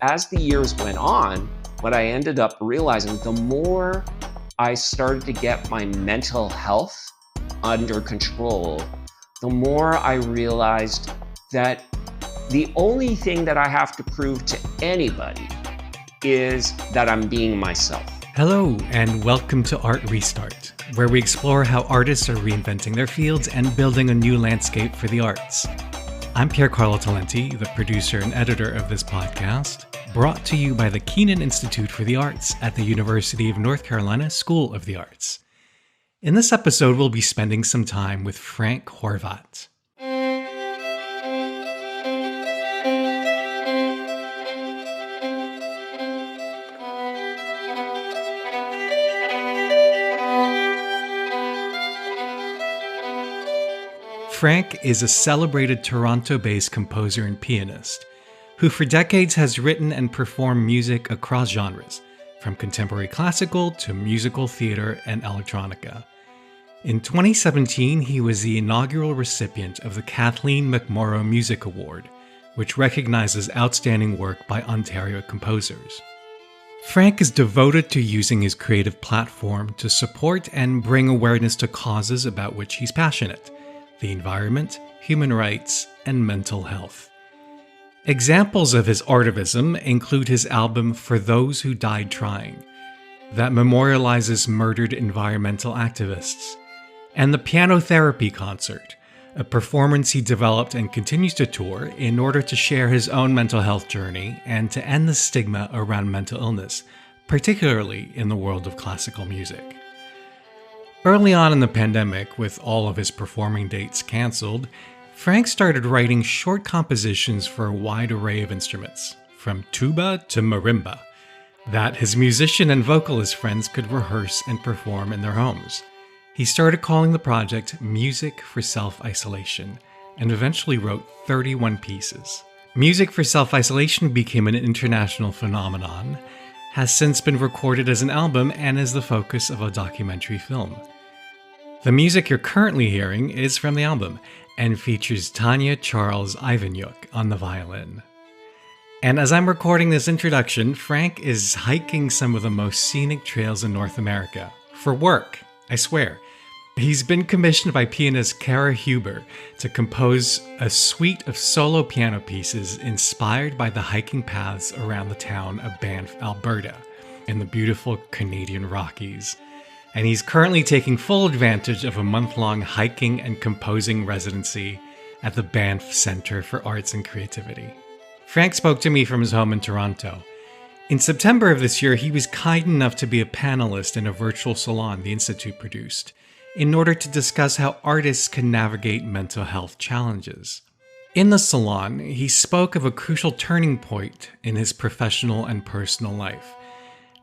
As the years went on, what I ended up realizing, the more I started to get my mental health under control, the more I realized that the only thing that I have to prove to anybody is that I'm being myself. Hello, and welcome to Art Restart, where we explore how artists are reinventing their fields and building a new landscape for the arts. I'm Piercarlo Talenti, the producer and editor of this podcast, brought to you by the Keenan Institute for the Arts at the University of North Carolina School of the Arts. In this episode, we'll be spending some time with Frank Horvat. Frank is a celebrated Toronto-based composer and pianist who for decades has written and performed music across genres, from contemporary classical to musical theater and electronica. In 2017, he was the inaugural recipient of the Kathleen McMorrow Music Award, which recognizes outstanding work by Ontario composers. Frank is devoted to using his creative platform to support and bring awareness to causes about which he's passionate: the environment, human rights, and mental health. Examples of his artivism include his album For Those Who Died Trying, that memorializes murdered environmental activists, and the Piano Therapy Concert, a performance he developed and continues to tour in order to share his own mental health journey and to end the stigma around mental illness, particularly in the world of classical music. Early on in the pandemic, with all of his performing dates canceled, Frank started writing short compositions for a wide array of instruments, from tuba to marimba, that his musician and vocalist friends could rehearse and perform in their homes. He started calling the project Music for Self-Isolation, and eventually wrote 31 pieces. Music for Self-Isolation became an international phenomenon, has since been recorded as an album, and is the focus of a documentary film. The music you're currently hearing is from the album and features Tanya Charles Ivanchuk on the violin. And as I'm recording this introduction, Frank is hiking some of the most scenic trails in North America. For work, I swear. He's been commissioned by pianist Kara Huber to compose a suite of solo piano pieces inspired by the hiking paths around the town of Banff, Alberta, in the beautiful Canadian Rockies. And he's currently taking full advantage of a month-long hiking and composing residency at the Banff Centre for Arts and Creativity. Frank spoke to me from his home in Toronto. In September of this year, he was kind enough to be a panelist in a virtual salon the Institute produced, in order to discuss how artists can navigate mental health challenges. In the salon, he spoke of a crucial turning point in his professional and personal life,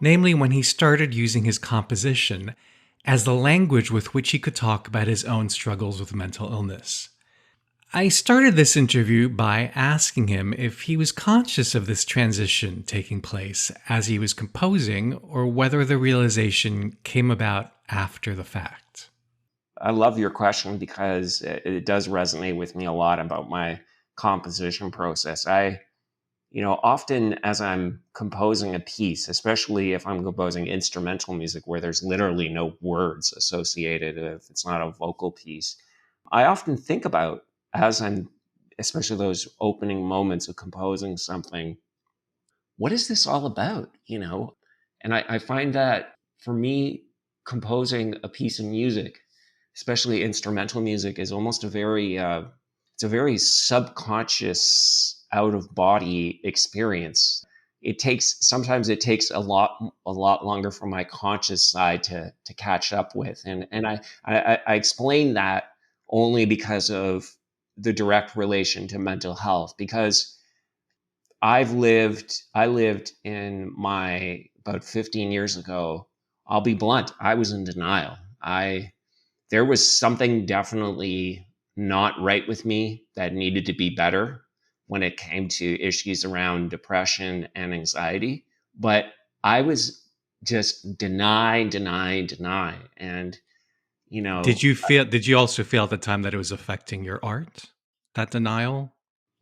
namely when he started using his composition as the language with which he could talk about his own struggles with mental illness. I started this interview by asking him if he was conscious of this transition taking place as he was composing, or whether the realization came about after the fact. I love your question because it does resonate with me a lot about my composition process. Often as I'm composing a piece, especially if I'm composing instrumental music where there's literally no words associated, if it's not a vocal piece, I often think about, especially those opening moments of composing something, what is this all about? And I find that for me, composing a piece of music, especially instrumental music, is almost it's a very subconscious, out of body experience. Sometimes it takes a lot longer for my conscious side to catch up with. And I explain that only because of the direct relation to mental health, because I lived in about 15 years ago. I'll be blunt. I was in denial. There was something definitely not right with me that needed to be better when it came to issues around depression and anxiety. But I was just deny. And, Did you also feel at the time that it was affecting your art, that denial?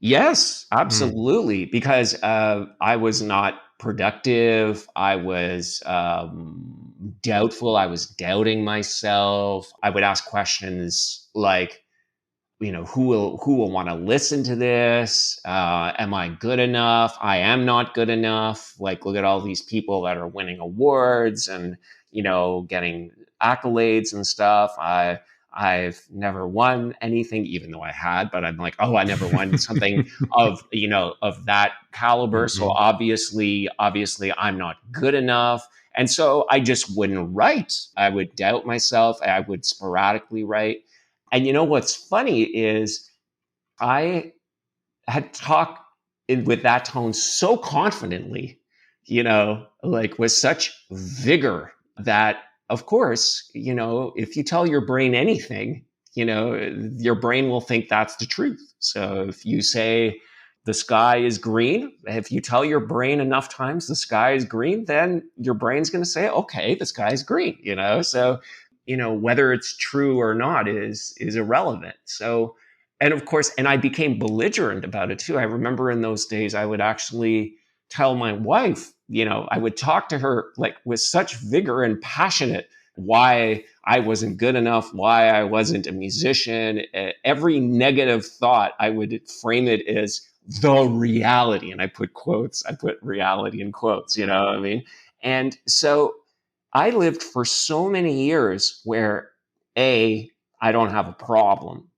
Yes, Mm. absolutely. Because I was not productive. I was doubtful. I was doubting myself. I would ask questions like, who will want to listen to this? Am I good enough? I am not good enough. Like, look at all these people that are winning awards and getting accolades and stuff. I've never won anything, even though I had, but I'm like, oh, I never won something of that caliber. So Hmm. obviously I'm not good enough. And so I just wouldn't write. I would doubt myself. I would sporadically write. And what's funny is I had talked with that tone so confidently, like with such vigor that, of course, if you tell your brain anything, your brain will think that's the truth. So if you say the sky is green, if you tell your brain enough times the sky is green, then your brain's going to say, okay, the sky is green, So, whether it's true or not is irrelevant. So, and of course, and I became belligerent about it too. I remember in those days, I would actually tell my wife, I would talk to her like with such vigor and passionate why I wasn't good enough, why I wasn't a musician. Every negative thought, I would frame it as the reality. And I put reality in quotes, you know what I mean? And so I lived for so many years where I don't have a problem,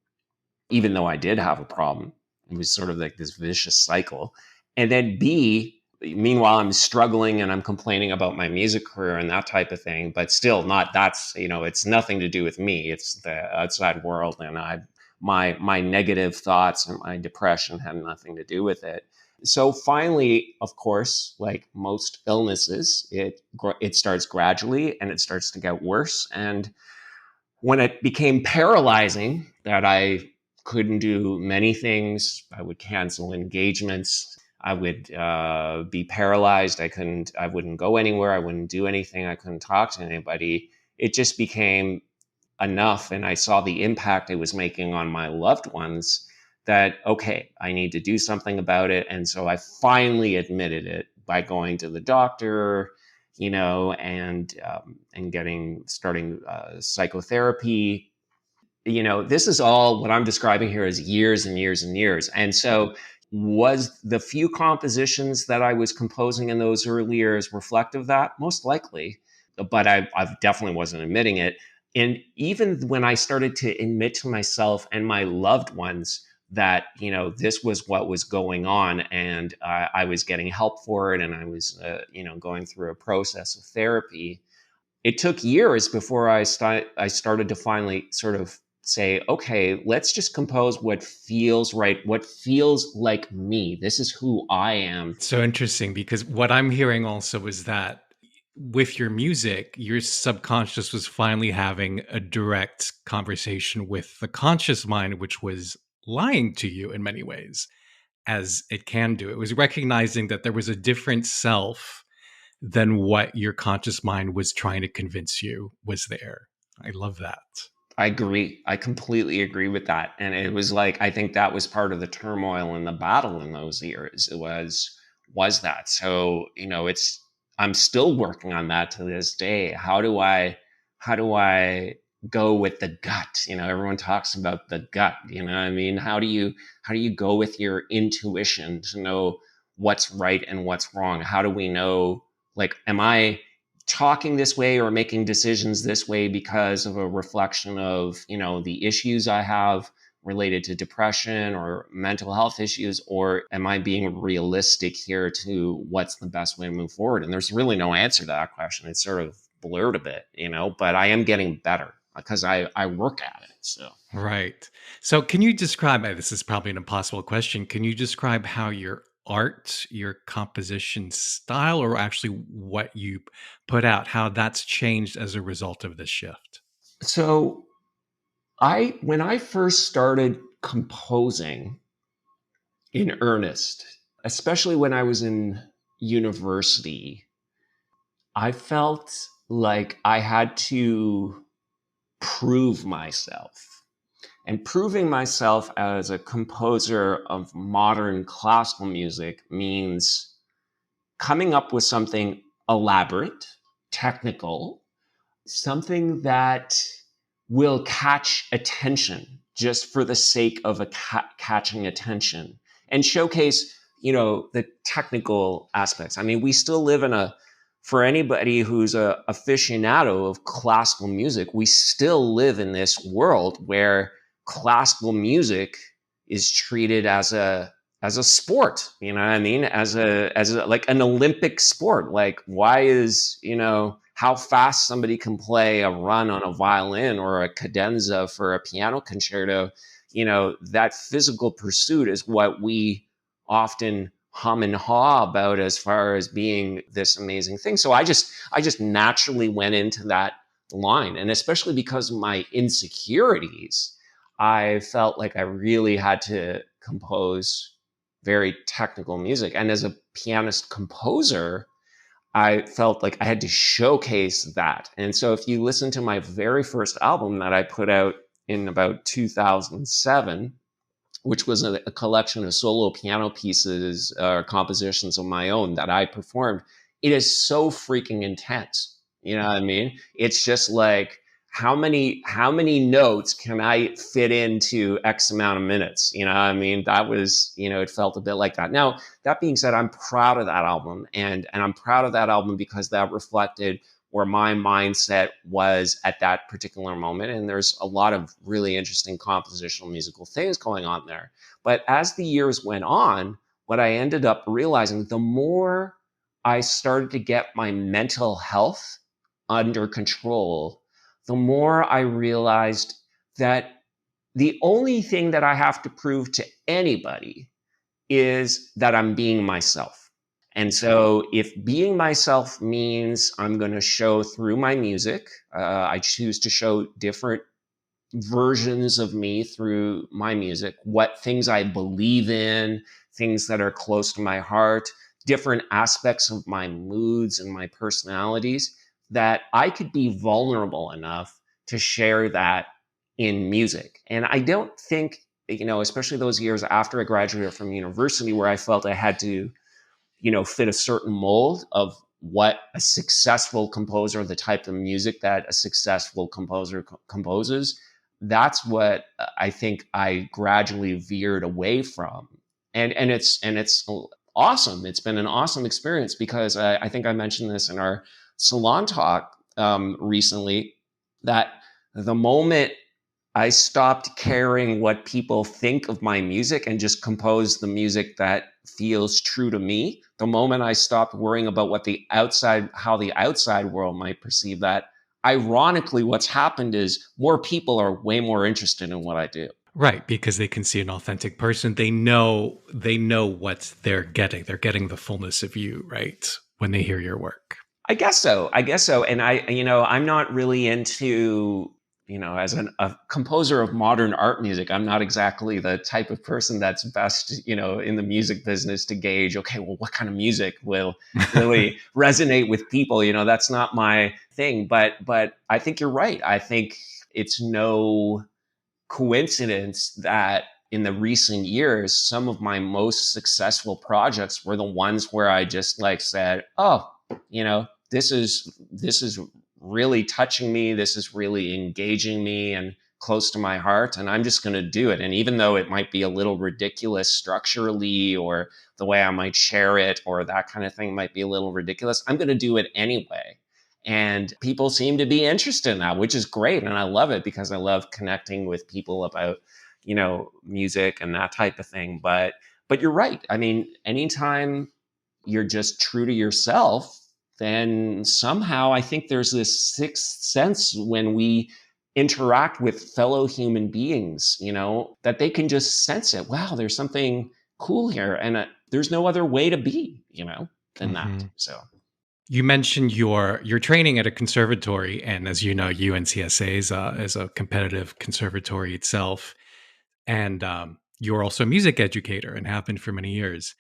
even though I did have a problem. It was sort of like this vicious cycle. And then B, meanwhile, I'm struggling and I'm complaining about my music career and that type of thing, but still not, it's nothing to do with me. It's the outside world. And my negative thoughts and my depression had nothing to do with it. So finally, of course, like most illnesses, it starts gradually and it starts to get worse. And when it became paralyzing that I couldn't do many things, I would cancel engagements. I would be paralyzed. I wouldn't go anywhere. I wouldn't do anything. I couldn't talk to anybody. It just became enough. And I saw the impact it was making on my loved ones that, okay, I need to do something about it. And so I finally admitted it by going to the doctor, and starting psychotherapy. This is all what I'm describing here is years and years and years. And so, was the few compositions that I was composing in those early years reflective of that? Most likely, but I definitely wasn't admitting it. And even when I started to admit to myself and my loved ones that this was what was going on, and I was getting help for it, and I was going through a process of therapy, it took years before I started to finally sort of say, okay, let's just compose what feels right, what feels like me. This is who I am. So interesting, because what I'm hearing also is that with your music, your subconscious was finally having a direct conversation with the conscious mind, which was lying to you in many ways, as it can do. It was recognizing that there was a different self than what your conscious mind was trying to convince you was there. I love that. I agree. I completely agree with that. And it was like, I think that was part of the turmoil and the battle in those years. It was that. So, I'm still working on that to this day. How do I go with the gut? Everyone talks about the gut, what I mean? How do you go with your intuition to know what's right and what's wrong? How do we know, like, am I talking this way or making decisions this way because of a reflection of the issues I have related to depression or mental health issues, or am I being realistic here to what's the best way to move forward? And there's really no answer to that question. It's sort of blurred a bit, but I am getting better because I work at it. So Right. So, can you describe, this is probably an impossible question. Can you describe how your art, your composition style, or actually what you put out, how that's changed as a result of this shift? so I when I first started composing in earnest, especially when I was in university, I felt like I had to prove myself. And proving myself as a composer of modern classical music means coming up with something elaborate, technical, something that will catch attention just for the sake of catching attention and showcase, the technical aspects. I mean, we still live in for anybody who's a aficionado of classical music, we still live in this world where classical music is treated as a sport, you know what I mean? As a like an Olympic sport. Like, why is, how fast somebody can play a run on a violin or a cadenza for a piano concerto, that physical pursuit is what we often hum and haw about as far as being this amazing thing. So I just naturally went into that line. And especially because of my insecurities, I felt like I really had to compose very technical music. And as a pianist composer, I felt like I had to showcase that. And so if you listen to my very first album that I put out in about 2007, which was a collection of solo piano pieces or compositions of my own that I performed, it is so freaking intense. You know what I mean? It's just like, how many notes can I fit into X amount of minutes? You know what I mean? That was, it felt a bit like that. Now, that being said, I'm proud of that album. And I'm proud of that album because that reflected where my mindset was at that particular moment. And there's a lot of really interesting compositional musical things going on there. But as the years went on, what I ended up realizing, the more I started to get my mental health under control, the more I realized that the only thing that I have to prove to anybody is that I'm being myself. And so if being myself means I'm going to show through my music, I choose to show different versions of me through my music, what things I believe in, things that are close to my heart, different aspects of my moods and my personalities, that I could be vulnerable enough to share that in music. And I don't think, especially those years after I graduated from university where I felt I had to, fit a certain mold of what a successful composer, the type of music that a successful composer composes. That's what I think I gradually veered away from. And it's awesome. It's been an awesome experience because I think I mentioned this in our salon talk recently, that the moment I stopped caring what people think of my music and just composed the music that feels true to me, the moment I stopped worrying about how the outside world might perceive that, ironically, what's happened is more people are way more interested in what I do. Right, because they can see an authentic person. They know what they're getting. They're getting the fullness of you, right? When they hear your work. I guess so. I guess so. And I'm not really into, as a composer of modern art music, I'm not exactly the type of person that's best, in the music business to gauge, okay, well, what kind of music will really resonate with people? That's not my thing. But I think you're right. I think it's no coincidence that in the recent years, some of my most successful projects were the ones where I just like said, oh, this is really touching me. This is really engaging me and close to my heart. And I'm just going to do it. And even though it might be a little ridiculous structurally, or the way I might share it or that kind of thing might be a little ridiculous, I'm going to do it anyway. And people seem to be interested in that, which is great. And I love it because I love connecting with people about, music and that type of thing. But you're right. I mean, anytime you're just true to yourself, then somehow I think there's this sixth sense when we interact with fellow human beings, that they can just sense it. Wow, there's something cool here. And there's no other way to be, than that. So. You mentioned your training at a conservatory, and as you know, UNCSA is a competitive conservatory itself, and you're also a music educator and have been for many years.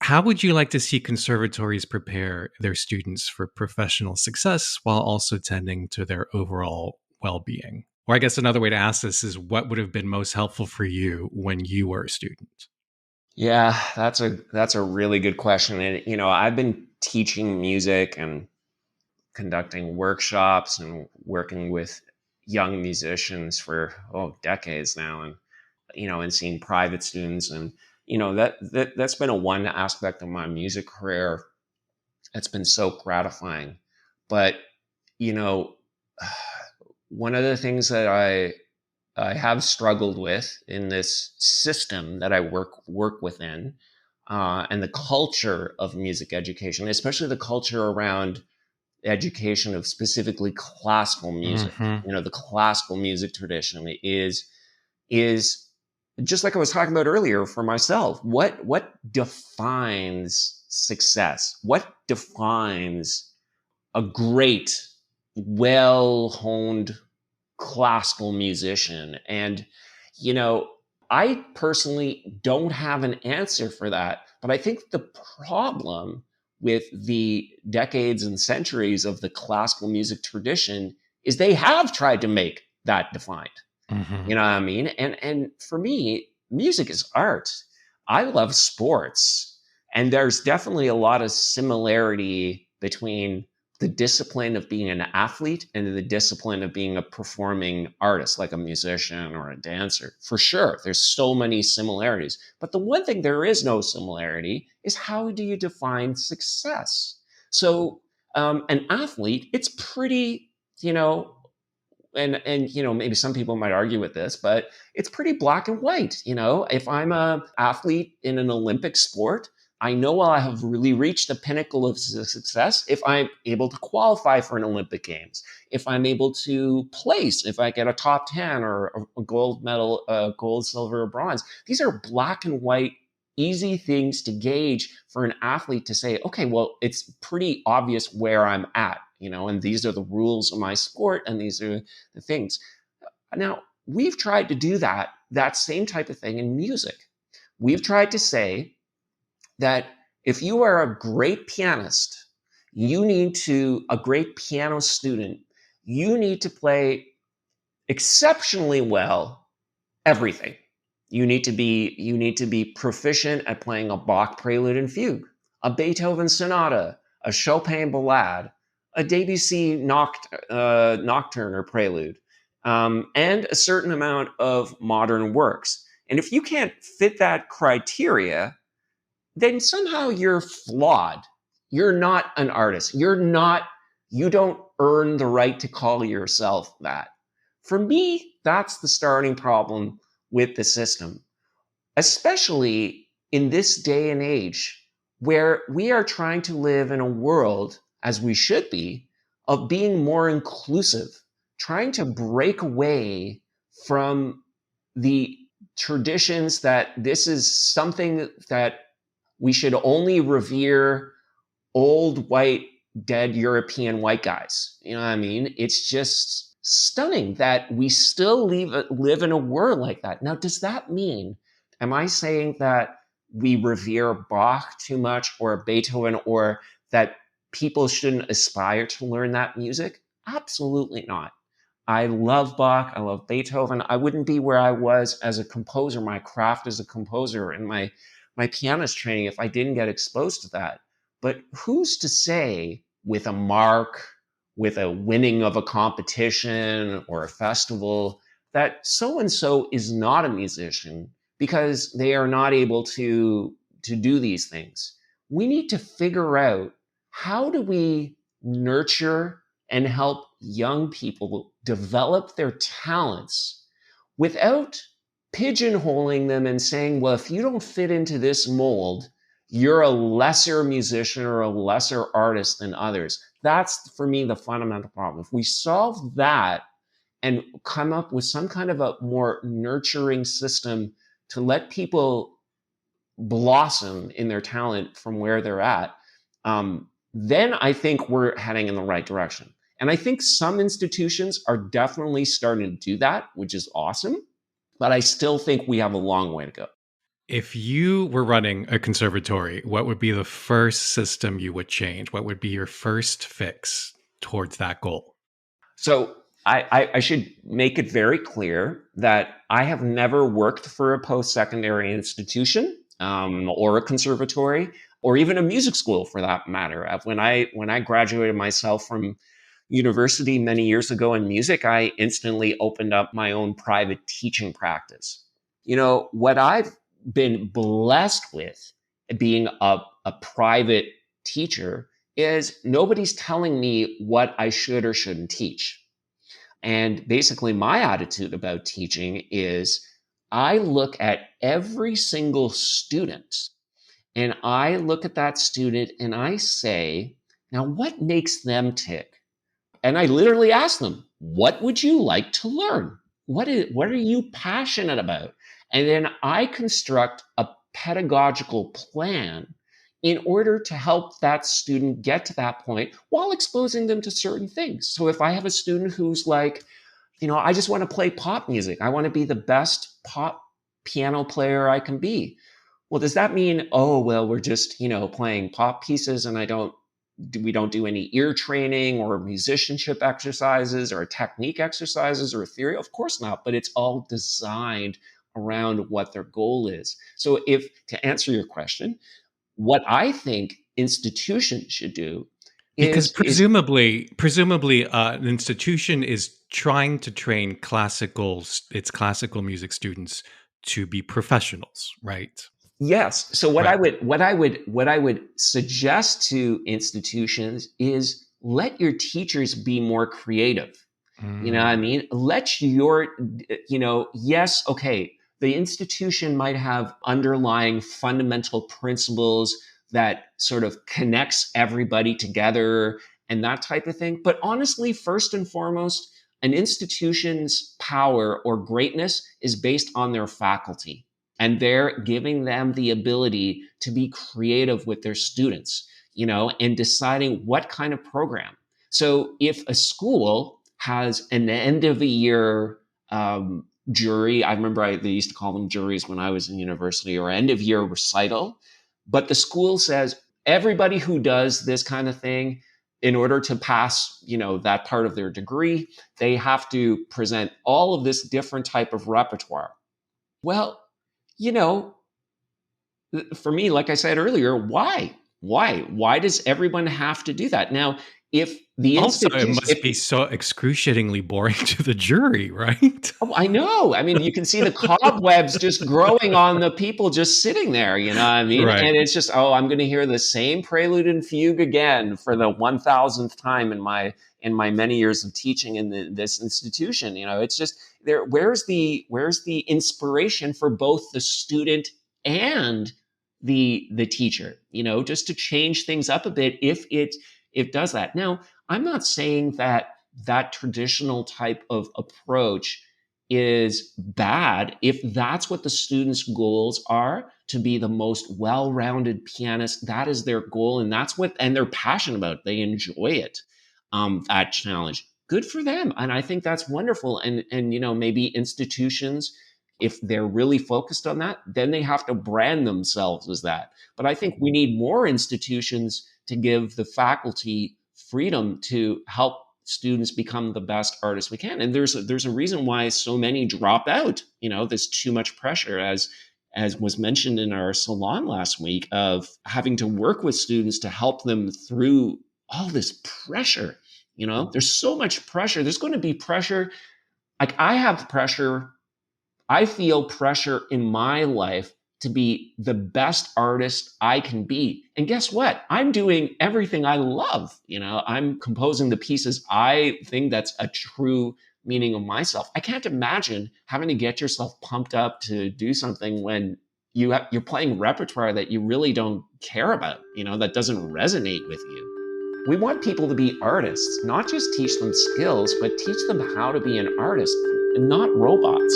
How would you like to see conservatories prepare their students for professional success while also tending to their overall well-being? Or I guess another way to ask this is what would have been most helpful for you when you were a student? Yeah, that's a really good question. And I've been teaching music and conducting workshops and working with young musicians for decades now, and seeing private students, and that's been a one aspect of my music career that's been so gratifying. But you know, one of the things that I have struggled with in this system that I work within, and the culture of music education, especially the culture around education of specifically classical music. Mm-hmm. The classical music tradition is just like I was talking about earlier for myself. What defines success? What defines a great, well honed classical musician? And, you know, I personally don't have an answer for that. But I think the problem with the decades and centuries of the classical music tradition is they have tried to make that defined. Mm-hmm. You know what I mean? And for me, music is art. I love sports. And there's definitely a lot of similarity between the discipline of being an athlete and the discipline of being a performing artist, like a musician or a dancer. For sure, there's so many similarities. But the one thing there is no similarity is, how do you define success? So, an athlete, it's pretty, you know, and maybe some people might argue with this, but it's pretty black and white. If I'm a athlete in an Olympic sport, I know I have really reached the pinnacle of success if I'm able to qualify for an Olympic Games, if I'm able to place, if I get a top 10 or a gold medal, gold, silver, or bronze. These are black and white, easy things to gauge for an athlete to say, okay, well, it's pretty obvious where I'm at, and these are the rules of my sport, and these are the things. Now, we've tried to do that same type of thing in music. We've tried to say that if you are a great pianist, a great piano student, you need to play exceptionally well everything. You need to be proficient at playing a Bach prelude and fugue, a Beethoven sonata, a Chopin ballade, a Debussy nocturne or prelude, and a certain amount of modern works. And if you can't fit that criteria, then somehow you're flawed. You're not an artist. You don't earn the right to call yourself that. For me, that's the starting problem with the system, especially in this day and age where we are trying to live in a world, as we should be, of being more inclusive, trying to break away from the traditions that this is something that we should only revere old white dead European white guys. You know what I mean? It's just stunning that we still live in a world like that. Now, does that mean, am I saying that we revere Bach too much, or Beethoven, or that people shouldn't aspire to learn that music? Absolutely not. I love Bach. I love Beethoven. I wouldn't be where I was as a composer, my craft as a composer, and my pianist training, if I didn't get exposed to that. But who's to say, with a mark, with a winning of a competition or a festival, that so and so is not a musician because they are not able to do these things? We need to figure out, how do we nurture and help young people develop their talents without pigeonholing them and saying, well, if you don't fit into this mold, you're a lesser musician or a lesser artist than others. That's, for me, the fundamental problem. If we solve that and come up with some kind of a more nurturing system to let people blossom in their talent from where they're at, then I think we're heading in the right direction. And I think some institutions are definitely starting to do that, which is awesome. But I still think we have a long way to go. If you were running a conservatory, what would be the first system you would change? What would be your first fix towards that goal? So I should make it very clear that I have never worked for a post-secondary institution, or a conservatory, or even a music school for that matter. When I graduated myself from university many years ago in music, I instantly opened up my own private teaching practice. What I've been blessed with being a private teacher is nobody's telling me what I should or shouldn't teach. And basically, my attitude about teaching is I look at every single student and I look at that student and I say, now what makes them tick? And I literally ask them, what would you like to learn? What are you passionate about? And then I construct a pedagogical plan in order to help that student get to that point while exposing them to certain things. So if I have a student who's like, I just want to play pop music. I want to be the best pop piano player I can be. Well, does that mean, oh, well, we're just, playing pop pieces and we don't do any ear training or musicianship exercises or technique exercises or theory? Of course not, but it's all designed around what their goal is. So to answer your question, what I think institutions should do Because is presumably, an institution is trying to train its classical music students to be professionals, right? yes. So what Right. I would suggest to institutions is let your teachers be more creative. You know what I Mm. mean? Yes, okay, the institution might have underlying fundamental principles that sort of connects everybody together and that type of thing. But honestly, first and foremost, an institution's power or greatness is based on their faculty. And they're giving them the ability to be creative with their students, and deciding what kind of program. So if a school has an end of the year jury, I remember they used to call them juries when I was in university, or end of year recital, but the school says everybody who does this kind of thing, in order to pass, that part of their degree, they have to present all of this different type of repertoire. Well, you know, for me, like I said earlier, why? Why does everyone have to do that? Now, if the Also, it institution, must be so excruciatingly boring to the jury, right? oh, I know. I mean, you can see the cobwebs just growing on the people just sitting there, you know what I mean? Right. And it's just, oh, I'm going to hear the same prelude and fugue again for the 1000th time in my many years of teaching in this institution. It's just there. Where's the inspiration for both the student and the teacher? Just to change things up a bit if it does that. Now, I'm not saying that traditional type of approach is bad if that's what the students' goals are, to be the most well-rounded pianist. That is their goal, and they're passionate about it. They enjoy it. That challenge, good for them, and I think that's wonderful. And maybe institutions, if they're really focused on that, then they have to brand themselves as that. But I think we need more institutions to give the faculty freedom to help students become the best artists we can. And there's a reason why so many drop out. There's too much pressure, as was mentioned in our salon last week, of having to work with students to help them through all this pressure. There's so much pressure. There's going to be pressure. Like, I have pressure. I feel pressure in my life to be the best artist I can be. And guess what? I'm doing everything I love. I'm composing the pieces I think that's a true meaning of myself. I can't imagine having to get yourself pumped up to do something when you're playing repertoire that you really don't care about, that doesn't resonate with you. We want people to be artists, not just teach them skills, but teach them how to be an artist and not robots.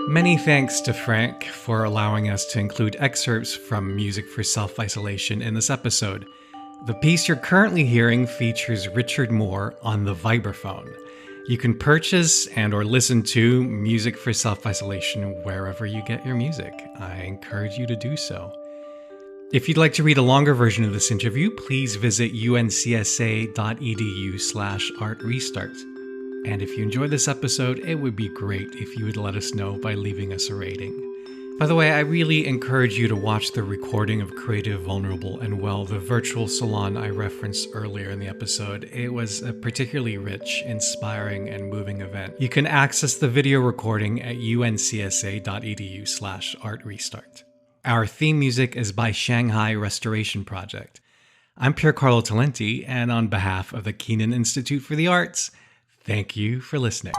Many thanks to Frank for allowing us to include excerpts from Music for Self-Isolation in this episode. The piece you're currently hearing features Richard Moore on the vibraphone. You can purchase and or listen to Music for Self-Isolation wherever you get your music. I encourage you to do so. If you'd like to read a longer version of this interview, please visit uncsa.edu/artrestart. And if you enjoyed this episode, it would be great if you would let us know by leaving us a rating. By the way, I really encourage you to watch the recording of Creative, Vulnerable, and Well, the virtual salon I referenced earlier in the episode. It was a particularly rich, inspiring, and moving event. You can access the video recording at uncsa.edu/artrestart. Our theme music is by Shanghai Restoration Project. I'm Pier Carlo Talenti, and on behalf of the Keenan Institute for the Arts, thank you for listening.